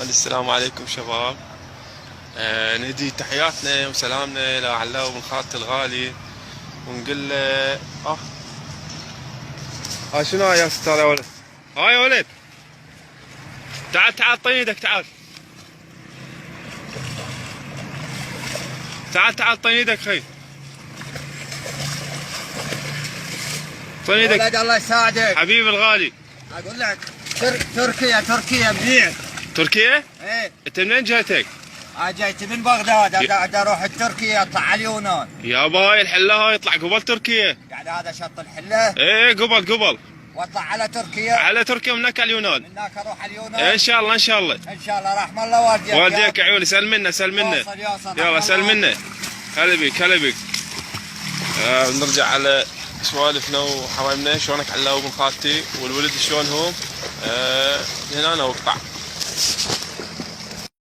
السلام عليكم شباب. نهدي تحياتنا وسلامنا لعلاء بن خالتي الغالي ونقول له هاي شنو هاي يا ستار يا ولد؟ هاي يا ولد تعال تعال طي ايدك تعال تعال تعال طي ايدك خي طي ايدك ولد الله يساعدك حبيبي الغالي. اقول لك تركيا منيح. تركيا؟ ايه انت منين جهتك؟ جيت من بغداد قاعد اروح تركيا اطلع على اليونان. يابا هاي الحله هاي يطلع قبل تركيا. قاعد هذا شط الحله. ايه قبل واطلع على تركيا. على تركيا من هناك على اليونان. من هناك اروح على اليونان. ان شاء الله ان شاء الله. ان شاء الله رحم الله والديك. والديك عيوني سل منا يلا سل منا. هلا بيك هلا بيك. نرجع على سوالفنا وحبايبنا. شلونك علاء بن خالتي والولد شلونهم؟ هنا وقطع.